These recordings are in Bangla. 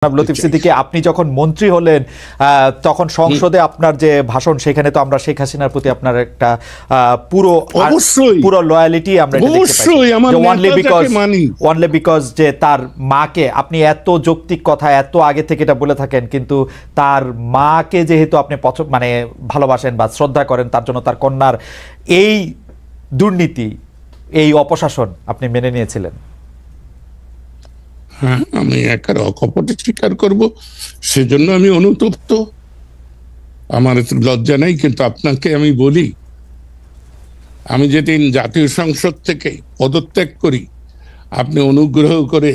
লতিফ সিদ্দিকী, আপনি যখন মন্ত্রী হলেন তখন সংসদে আপনার যে ভাষণ, সেখানে তো আমরা শেখ হাসিনার প্রতি আপনার একটা পুরো লয়ালিটি আমরা দেখতে পাই। ওনলি বিকজ যে তার মাকে, আপনি এত যৌক্তিক কথা এত আগে থেকে এটা বলে থাকেন, কিন্তু তার মাকে যেহেতু আপনি মানে ভালোবাসেন বা শ্রদ্ধা করেন, তার জন্য তার কন্যার এই দুর্নীতি, এই অপশাসন আপনি মেনে নিয়েছিলেন। হ্যাঁ, আমি একার অকপটে স্বীকার করব, সেজন্য আমি অনুতপ্ত, আমার লজ্জা নেই। কিন্তু আপনাকে আমি বলি, আমি যেদিন জাতীয় সংসদ থেকে পদত্যাগ করি, আপনি অনুগ্রহ করে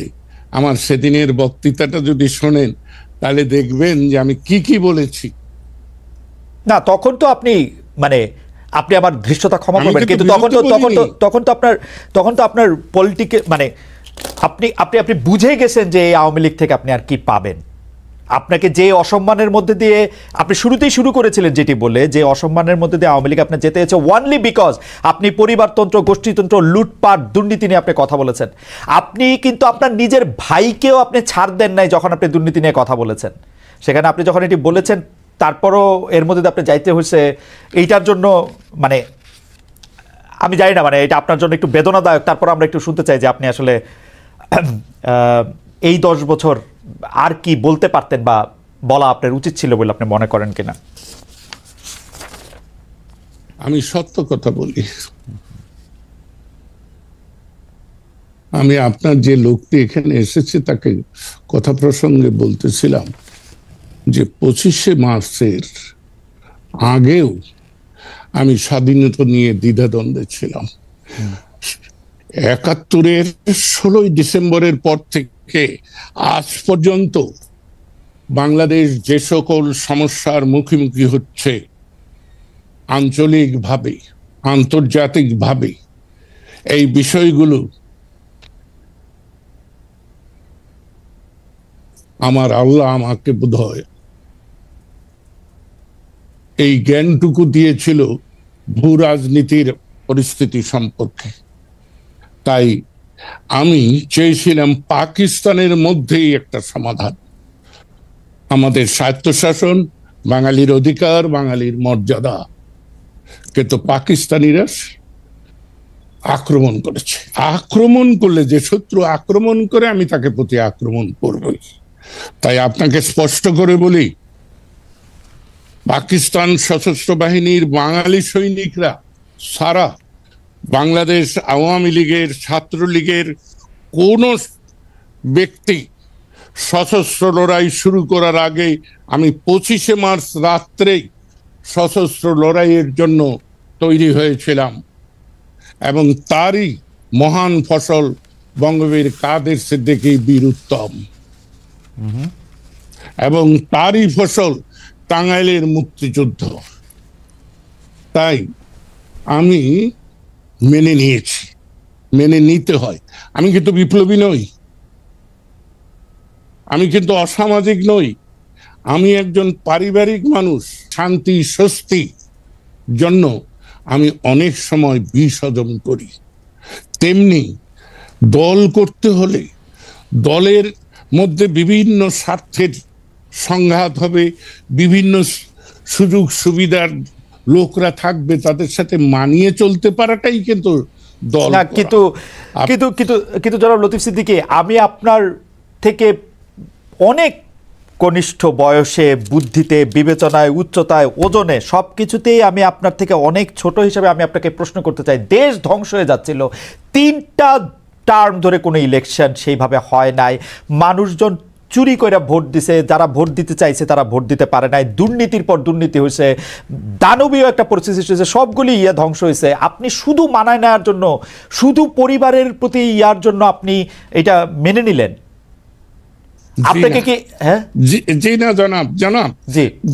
আমার সেদিনের বক্তৃতাটা যদি শোনেন, তাহলে দেখবেন যে আমি কি বলেছি। না, তখন তো আপনি মানে আপনি আমার ধৃষ্টতা ক্ষমা করবেন, কিন্তু তখন তো আপনার পলিটিকে মানে আপনি আপনি আপনি বুঝে গেছেন যে এই আওয়ামী লীগ থেকে আপনি আর কি পাবেন। আপনাকে যে অসম্মানের মধ্যে দিয়ে আপনি শুরুতেই শুরু করেছিলেন, যেটি বলে যে অসম্মানের মধ্যে দিয়ে আওয়ামী লীগ আপনার যেতে হয়েছে ওনলি বিকজ আপনি পরিবারতন্ত্র, গোষ্ঠীতন্ত্র, লুটপাট, দুর্নীতি নিয়ে আপনি কথা বলেছেন। আপনি কিন্তু আপনার নিজের ভাইকেও আপনি ছাড় দেন নাই যখন আপনি দুর্নীতি নিয়ে কথা বলেছেন। সেখানে আপনি যখন এটি বলেছেন, তারপরও এর মধ্যে দিয়ে আপনি যাইতে হয়েছে এইটার জন্য, মানে আমি জানি না, মানে এটা আপনার জন্য একটু বেদনাদায়ক। তারপর আমরা একটু শুনতে চাই যে আপনি আসলে এই 10 বছর আর কি বলতে পারতেন বা বলা আপনার উচিত ছিল বলে আপনি মনে করেন কিনা। আমি সত্য কথা বলি। আমি আপনার যে লোকটি এখানে এসেছে তাকে কথা প্রসঙ্গে বলতেছিলাম যে 25শে মার্চের আগেও আমি স্বাধীনতা নিয়ে দ্বিধাদ্বন্দ্বে ছিলাম। 71-এর 16ই ডিসেম্বরের পর থেকে আজ পর্যন্ত বাংলাদেশ যে সকল সমস্যার মুখোমুখি হচ্ছে, আঞ্চলিকভাবে, আন্তর্জাতিকভাবে, এই বিষয়গুলো আমার আল্লাহ আমাকে বোধহয় এই জ্ঞানটুকু দিয়েছিল ভূ রাজনীতির পরিস্থিতি সম্পর্কে। তাই আমি চেয়েছিলাম পাকিস্তানের মধ্যেই একটা সমাধান, আমাদের স্বায়ত্তশাসন, বাঙালির অধিকার, বাঙালির মর্যাদা। কিন্তু পাকিস্তানিরা আক্রমণ করেছে। আক্রমণ করলে, যে শত্রু আক্রমণ করে, আমি তাকে প্রতি আক্রমণ করবই। তাই আপনাকে স্পষ্ট করে বলি, পাকিস্তান সশস্ত্র বাহিনীর বাঙালি সৈনিকরা সারা বাংলাদেশ আওয়ামী লীগের, ছাত্রলীগের কোন ব্যক্তি সশস্ত্র লড়াই শুরু করার আগে আমি 25শে মার্চ রাত্রেই সশস্ত্র লড়াইয়ের জন্য তৈরি হয়েছিলাম। এবং তারই মহান ফসল বঙ্গবীর কাদের সিদ্দিকী বীর উত্তম, এবং তারই ফসল টাঙ্গাইলের মুক্তিযুদ্ধ। তাই আমি মেনে নিয়েছি, মেনে নিতে হয়। আমি কিন্তু বিপ্লবী নই, আমি কিন্তু অসামাজিক নই, আমি একজন পারিবারিক মানুষ। শান্তি স্বস্তি জন্য আমি অনেক সময় বিষ হজম করি। তেমনি দল করতে হলে দলের মধ্যে বিভিন্ন স্বার্থের সংঘাত হবে, বিভিন্ন সুযোগ সুবিধার লোকরা থাকবে, তাদের সাথে মানিয়ে চলতে পারাটাই কিন্তু দল। কিন্তু কিন্তু কিন্তু কিন্তু জনাব লতিফ সিদ্দিকী, আমি আপনার থেকে অনেক কনিষ্ঠ বয়সে, বুদ্ধিতে, বিবেচনায়, উচ্চতায়, ওজনে, সব কিছুতেই আমি আপনার থেকে অনেক ছোট হিসেবে আমি আপনাকে প্রশ্ন করতে চাই। দেশ ধ্বংস হয়ে যাচ্ছিল, 3টা টার্ম ধরে কোনো ইলেকশন সেইভাবে হয় নাই, মানুষজন চুরি করে ভোট দিছে, যারা ভোট দিতে চাইছে তারা ভোট দিতে পারে নাই, দুর্নীতির পর দুর্নীতি হয়েছে, দানবীয় একটা পরিস্থিতি হয়েছে, সবগুলি ধ্বংস হয়েছে। আপনি শুধু মানায় নেওয়ার জন্য, শুধু পরিবারের প্রতি ইয়ার জন্য আপনি এটা মেনে নিলেন। আপনাকে কি? হ্যাঁ, জি না জনাব,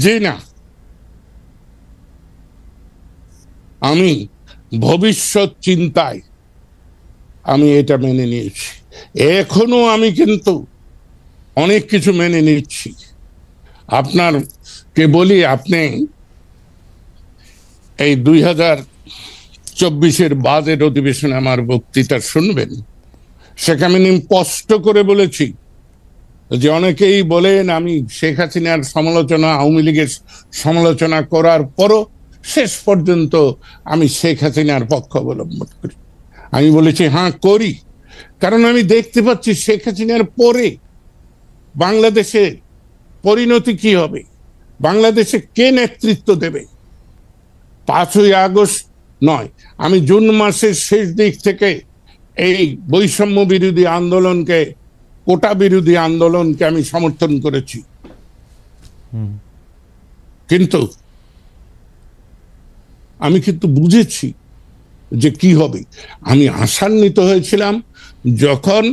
জি না। আমি ভবিষ্যৎ চিন্তায় আমি এটা মেনে নিয়েছি। এখনো আমি কিন্তু অনেক কিছু মেনে নিচ্ছি। আপনাকে বলি, আপনি এই 2024-এর বাজেট অধিবেশনে আমার বক্তৃতা শুনবেন। সেখানে আমি স্পষ্ট করে বলেছি যে অনেকেই বলেন আমি শেখ হাসিনার সমালোচনা, আওয়ামী লীগের সমালোচনা করার পরও শেষ পর্যন্ত আমি শেখ হাসিনার পক্ষ অবলম্বন করি। আমি বলেছি হ্যাঁ করি, কারণ আমি দেখতে পাচ্ছি শেখ হাসিনার পরে বাংলাদেশের পরিণতি কি হবে, বাংলাদেশে কে নেতৃত্ব দেবে। 5ই আগস্ট নয়, আমি জুন মাসের শেষ দিক থেকে এই বৈষম্য বিরোধী আন্দোলনকে, কোটা বিরোধী আন্দোলনকে আমি সমর্থন করেছি, কিন্তু আমি বুঝেছি যে কি হবে। আমি আশান্বিত হয়েছিলাম যখন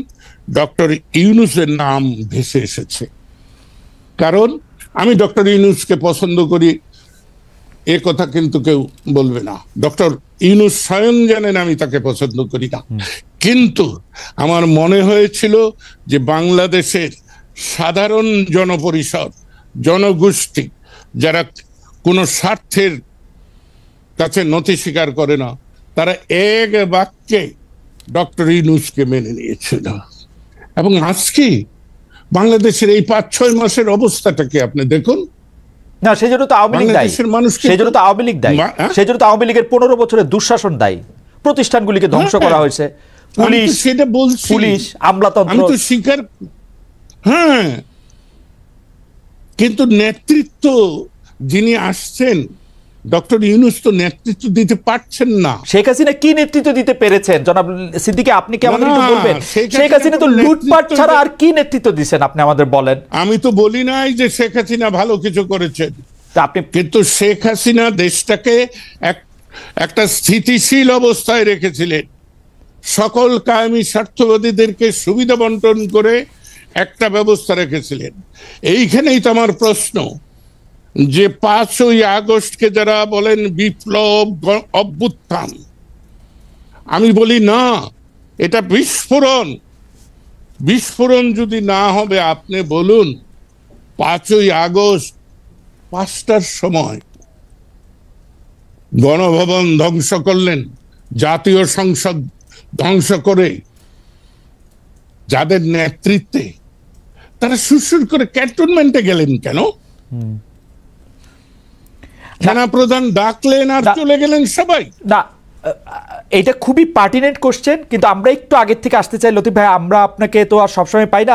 ডক্টর ইউনূসের নাম ভেসে এসেছে, কারণ আমি ডক্টর ইউনূসকে পছন্দ করি এ কথা কিন্তু কেউ বলবে না। ডক্টর ইউনূস স্বয়ং জানেন আমি তাকে পছন্দ করি না, কিন্তু আমার মনে হয়েছিল যে বাংলাদেশের সাধারণ জনপরিষদ, জনগোষ্ঠী যারা কোনো স্বার্থের কাছে নথি স্বীকার করে না, তারা এক বাক্যে ডক্টর ইউনূসকে মেনে নিয়েছিল। এবং আজকে বাংলাদেশের এই 5-6 মাসের অবস্থাটাকে আপনি দেখুন। না, সেজন্য তো আওয়ামী লীগ দায়ী, সেজন্য তো আওয়ামী লীগ দায়ী, সেজন্য তো আওয়ামী লীগের 15 বছরের দুঃশাসন দায়ী। প্রতিষ্ঠানগুলিকে ধ্বংস করা হয়েছে, পুলিশ, সেটা বলছি, পুলিশ, আমলাতন্ত্র, আমি তো স্বীকার, হ্যাঁ, কিন্তু নেতৃত্ব যিনি আসছেন ডক্টর ইউনূস তো নেতৃত্ব দিতে পারছেন না। শেখ হাসিনা কি নেতৃত্ব দিতে পেরেছেন জনাব সিদ্দিকী, আপনি কি আমাদের একটু বলবেন? শেখ হাসিনা তো লুটপাট ছাড়া আর কি নেতৃত্ব দিয়েছেন আপনি আমাদের বলেন। আমি তো বলি নাই যে শেখ হাসিনা ভালো কিছু করেছেন, আপনি, কিন্তু শেখ হাসিনা দেশটাকে একটা স্থিতিশীল অবস্থায় রেখেছিলেন, সকল কায়েমি স্বার্থবাদীদেরকে সুবিধা বন্টন করে একটা ব্যবস্থা রেখেছিলেন। এইখানেই তো আমার প্রশ্ন, যে 5ই আগস্টকে যারা বলেন বিপ্লব, অভ্যুত্থান, আমি বলি না, এটা বিস্ফোরণ। বিস্ফোরণ যদি না হবে, আপনি বলুন 5ই আগস্ট 5টার সময় গণভবন ধ্বংস করলেন, জাতীয় সংসদ ধ্বংস করে যাদের নেতৃত্বে তারা সুরসুর করে ক্যান্টনমেন্টে গেলেন কেন? সেনাপ্রধান ডাকলেন আর চলে গেলেন সবাই। না, এটা খুবই পার্টিনেন্ট কোশ্চেন, কিন্তু আমরা একটু আগের থেকে আসতে চাই লতিফ ভাই, আমরা আপনাকে তো আর সবসময় পাই না।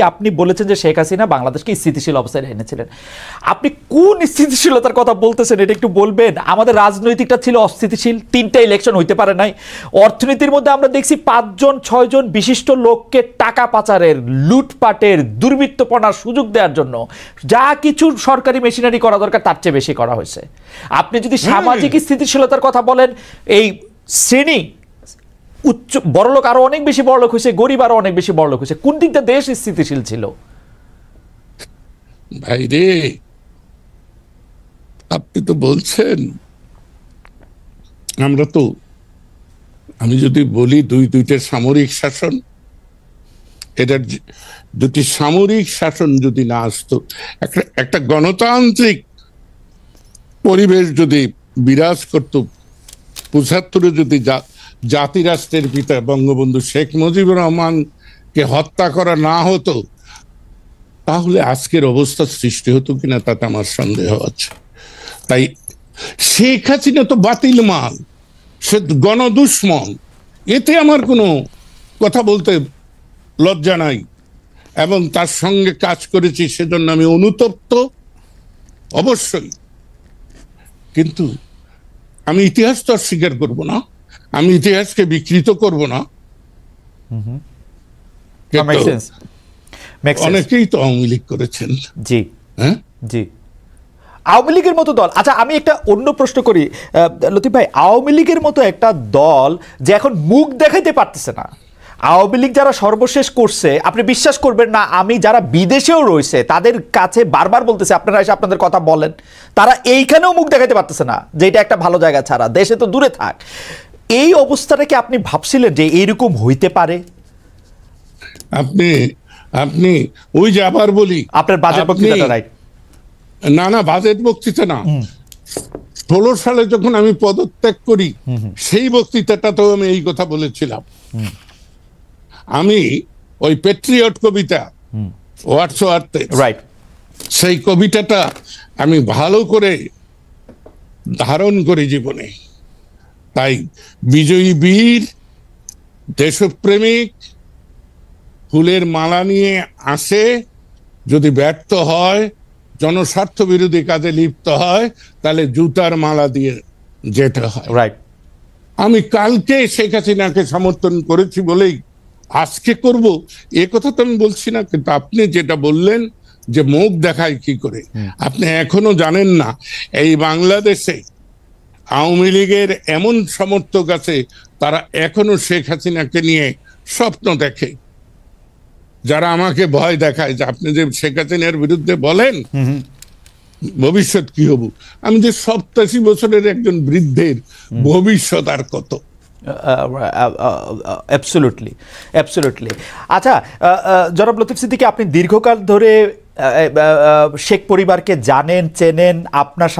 আপনি বলেছেন যে শেখ হাসিনা বাংলাদেশকে স্থিতিশীল অবস্থায় এনেছিলেন। আপনি কোন স্থিতিশীলতার কথা বলতেছেন এটা একটু বলবেন? আমাদের রাজনৈতিকটা ছিল অস্থিতিশীল, 3টা ইলেকশন হইতে পারে নাই। অর্থনীতির মধ্যে আমরা দেখছি 5-6 বিশিষ্ট লোককে টাকা পাচারের, লুটপাটের, দুর্বৃত্তপনার সুযোগ দেওয়ার জন্য যা কিছু সরকারি মেশিনারি করা দরকার তার চেয়ে বেশি করা হয়েছে। আপনি যদি সামাজিক স্থিতিশীলতার কথা বলেন, এই শ্রেণী উচ্চ বড়লোক আরো অনেক বেশি বড়লোক হয়েছে, গরিব আরো অনেক বেশি বড়লোক হয়েছে, কোন দিকটা দেশ স্থিতিশীল ছিল? ভাই রে, আপনি তো বলছেন, আমরা তো, আমি যদি বলি দুইটা সামরিক শাসন, এটার দুটি সামরিক শাসন যদি না আসতো, একটা গণতান্ত্রিক পরিবেশ যদি বিরাজ করত, 75-এ যদি জাতি রাষ্ট্রের পিতা বঙ্গবন্ধু শেখ মুজিবুর রহমানকে হত্যা করা না হতো, তাহলে আজকের অবস্থা সৃষ্টি হতো কিনা তাতে আমার সন্দেহ আছে। তাই শেখ হাসিনা তো বাতিল মাল, সে গণদুশ্মন, এতে আমার কোনো কথা বলতে লজ্জা নাই, এবং তার সঙ্গে কাজ করেছি সেজন্য আমি অনুতপ্ত অবশ্যই। কিন্তু আমি ইতিহাস তো আর স্বীকার করব না, আমি ইতিহাসকে বিকৃত করব না। অনেকেই তো আওয়ামী লীগ করেছেন। জি, হ্যাঁ, জি, আওয়ামী লীগের মতো দল। আচ্ছা, আমি একটা অন্য প্রশ্ন করি লতিফ ভাই, আওয়ামী লীগের মতো একটা দল যে এখন মুখ দেখাইতে পারতেছে না, আওয়ামী লীগ যারা সর্বশেষ করছে, আপনি বিশ্বাস করবেন না, আমি যারা বিদেশেও রয়েছে তাদের কাছে বারবার বলতেছে আপনারা এসে আপনাদের কথা বলেন, তারা এইখানেও মুখ দেখাইতে পারতেছে না যে এটা একটা ভালো জায়গা ছাড়া, দেশে তো দূরে থাক। এই অবস্থাটাকে আপনি ভাবছিলেন যে এইরকম হইতে পারে? আপনি ওই যে আবার বলি, আপনার বাজেট বক্তৃতাটা রাইট? না, বাজেট বক্তৃতা না, 16 সালে যখন আমি পদত্যাগ করি সেই বক্তৃতাটাতেও আমি এই কথা বলেছিলাম। আমি ওই প্যাট্রিয়ট কবিতা ওয়ার্ডসওয়ার্থের রাইট। সেই কবিতাটা আমি ভালো করে ধারণ করি জীবনে। তাই বিজয়ী বীর, দেশপ্রেমিক ফুলের মালা নিয়ে আসে, যদি ব্যর্থ হয়, জনস্বার্থ বিরোধী কাজে লিপ্ত হয়, তাহলে জুতার মালা দিয়ে যেতে হয়। রাইট। আমি কালকে শেখ হাসিনাকে সমর্থন করেছি বলেই আজকে করব এ কথা তো আমি বলছি না, কিন্তু আপনি যেটা বললেন যে মুখ দেখায় কি করে, আপনি এখনো জানেন না এই বাংলাদেশে আওয়ামী লীগের এমন সমর্থক আছে তারা এখনো শেখ হাসিনাকে নিয়ে স্বপ্ন দেখে, যারা আমাকে ভয় দেখায় যে আপনি যে শেখ হাসিনার বিরুদ্ধে বলেন ভবিষ্যৎ কি হব। আমি যে 87 বছরের একজন বৃদ্ধের ভবিষ্যৎ আর কত। Absolutely, absolutely. আচ্ছা, জনাব লতিফ সিদ্দিকী, আপনি দীর্ঘকাল ধরে শেখ পরিবারকে জানেন, চেনেন, আপনার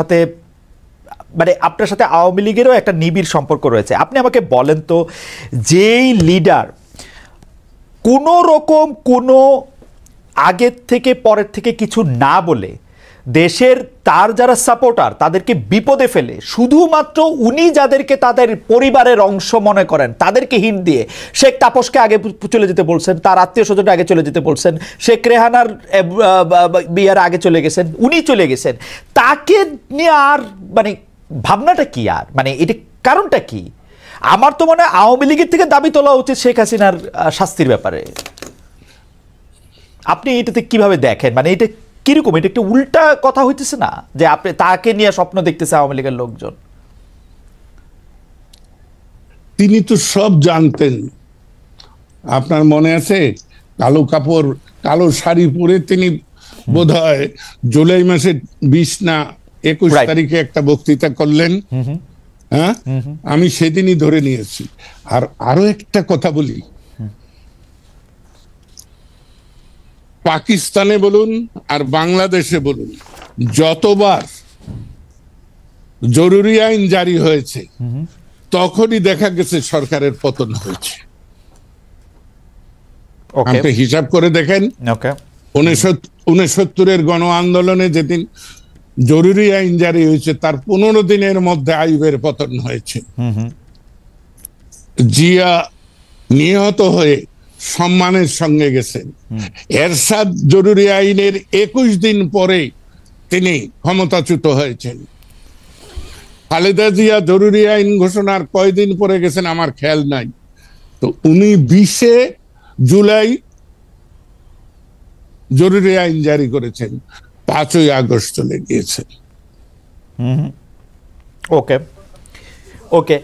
সাথে আওয়ামী লীগেরও একটা নিবিড় সম্পর্ক রয়েছে। আপনি আমাকে বলেন তো, যেই লিডার কোনো রকম কোনো আগের থেকে পরের থেকে কিছু না বলে দেশের তার যারা সাপোর্টার তাদেরকে বিপদে ফেলে, শুধুমাত্র উনি যাদেরকে তাদের পরিবারের অংশ মনে করেন তাদেরকে হিট দিয়ে, শেখ তাপসকে আগে চলে যেতে বলছেন, তার আত্মীয় স্বজনটা আগে চলে যেতে বলছেন, শেখ রেহানার বিয়ার আগে চলে গেছেন, উনি চলে গেছেন, তাকে নিয়ে আর ভাবনাটা কি, আর এটা কারণটা কি? আমার তো মনে হয় আওয়ামী লীগের থেকে দাবি তোলা উচিত শেখ হাসিনার শাস্তির ব্যাপারে। আপনি এটাতে কিভাবে দেখেন? এটা কিরকম? এটা একটা উল্টা কথা হইতেছে না যে আপনি তাকে নিয়ে স্বপ্ন দেখতেছে আওয়ামী লীগের লোকজন? তিনি তো সব জানতেন। আপনার মনে আছে কালো কাপড়, কালো শাড়ি পরে তিনি বোধহয় জুলাই মাসের 20 না 21 তারিখে একটা বক্তৃতা করলেন। হ্যাঁ, আমি সেদিনই ধরে নিয়েছি। আর আরো একটা কথা বলি, পাকিস্তানে বলুন আর বাংলাদেশে বলুন, যতবার জরুরি আইন জারি হয়েছে তখনই দেখা গেছে সরকারের পতন হয়েছে। আপনি হিসাব করে দেখেন, 69-এর গণ আন্দোলনে যেদিন জরুরি আইন জারি হয়েছে তার 15 দিনের মধ্যে আইয়ুবের পতন হয়েছে। জিয়া নিহত হয়ে সম্মানের সঙ্গে গেছেন। এরশাদ জরুরি আইনের 21 দিন পরে তিনি ক্ষমতাচ্যুত হয়েছেন। খালেদা জিয়া জরুরি আইন ঘোষণার কয়দিন পরে গেছেন আমার খেয়াল নাই। তো উনি 20 জুলাই জরুরি আইন জারি করেছেন, 5ই আগস্ট চলে গিয়েছেন। ওকে, ওকে।